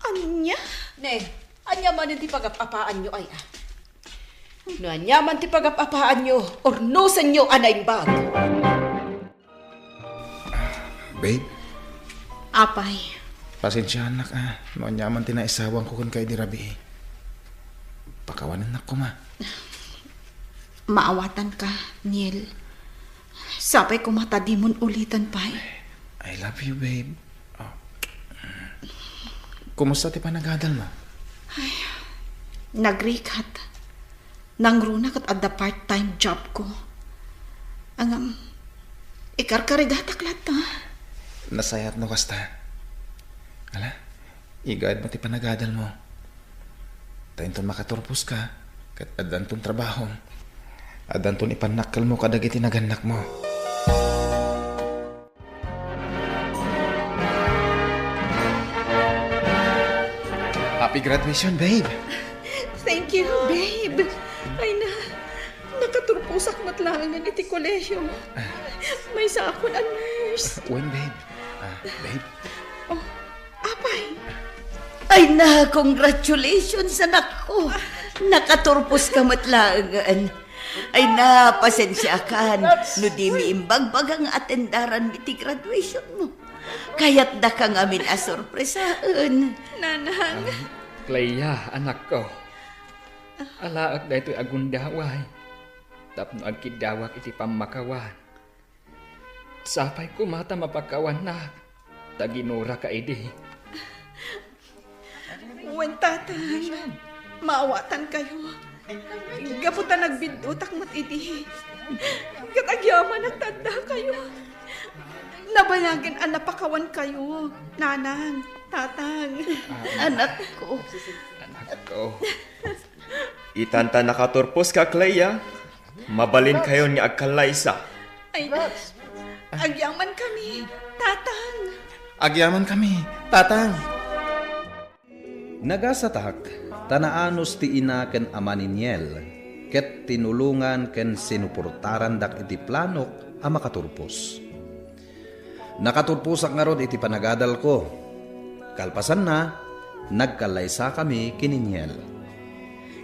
Anya? Ne, anya man ti pagapapaan nyo ay No anya man ti pagapapaan nyo, ornusan nyo anaimbag. Babe? Apay. Pasensya anak No anya man tinaisawang ko kun kay dirabi. Pakawanan na ko ma. Maawatan ka, Neil. Sapay ko matadimon ulitan pa. I love you, babe. Kumusta ti panagadal mo? Ay, nagrikat. Nangrunak at the part-time job ko. Ang ikarkarigatak lata. Nasayat no kasta. Ala, igad mo ti panagadal mo. Tainton makaturpos ka, kat adanton trabaho. Adanton ipanakal mo kadagiti naganak mo. Happy graduation, babe. Thank you, babe. Ay na, nakaturpusak matlangan iti kolesyo. May sakon ang nurse. When, babe? Babe? Oh, apay. Ay na, congratulations anak ko. Nakaturpos ka matlangan. Ay na, pasensya ka. No di mi imbag-bag ang atendaran iti graduation mo. Kaya't da ka ngamin asorpresaan. Nanang. Clea, anak ko. Alaak da ito'y agundaway. Tapno agkidawak iti pamakawan. Sapay ko mata mapakawan na. Taginura ka idi. Wen tatang, maawatan kayo. Gaputan nagbidutak mat idi. Katagyaman nagtanda kayo. Nabayagin ang napakawan kayo. Nanang, tatang. Anak ko. Anak ko. Itanta nakaturpos ka, Clea. Mabalin kayo ni agkalaysa. Ay, agyaman kami, tatang. Agyaman kami, tatang. Nagasatak, tanaanos ti ina ken ama ni Niel, ket tinulungan ken sinuportaran dak iti planok a makaturpos. Nakaturpusak nga rod iti panagadal ko. Kalpasan na, nagkalaysa kami kini Niel.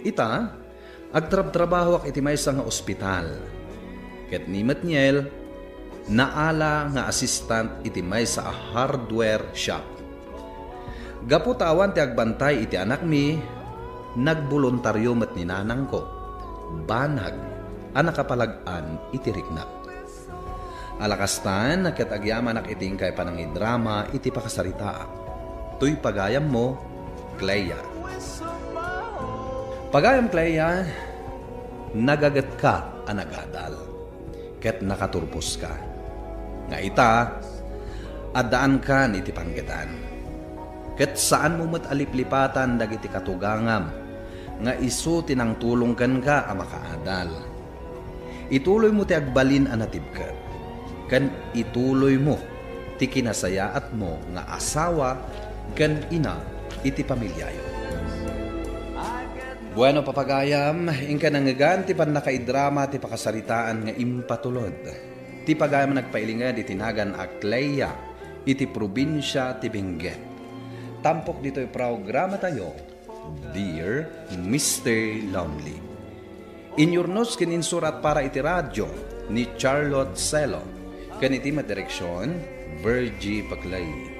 Ita, agtrab-trabaho ak iti maysa nga ospital. Ket nimet Niel, naala nga assistant iti maysa a hardware shop. Gaputawan ti agbantay iti anak mi, nagboluntaryo met ni nanang ko. Banag, anakapalag-an iti riknak. Alakastan, ket agyaman ak iting kay panangidrama iti pakasarita. Tuy pagayam mo, Clea. Pagayam Clea, nagagat ka anagadal. Ket nakaturpos ka. Nga ita, adaan ka iti panggetan. Ket saan mo met aliplipatan dagiti katugangam nga isu tinang tulong kan ka a makaadal. Ituloy mo ti agbalin a natibket. Kan ituloy mo ti kinasayaat mo nga asawa kan ina iti pamilyayo. Bueno papagayam, ingka nangagan ti pan nakaidrama ti pakasaritaan nga impatulod. Ti pagayam nagpailingad iti nagan a Clea iti probinsya ti Benguet. Tampok dito'y programa tayo, Dear Mr. Lonely. Inyurnos kininsurat para iti radyo ni Charlotte Celo. Kaniti madireksyon, Virgie Paclay.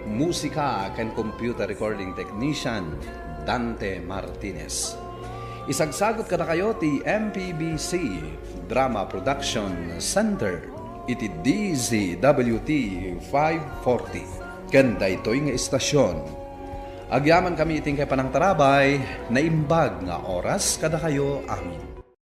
Musika kan computer recording technician, Dante Martinez. Isagsagot ka na kayo ti MPBC Drama Production Center iti DZWT 540. Kanda ito'y nga istasyon. Agyaman kami iting kay panang tarabay, na imbag nga oras kada kayo amin.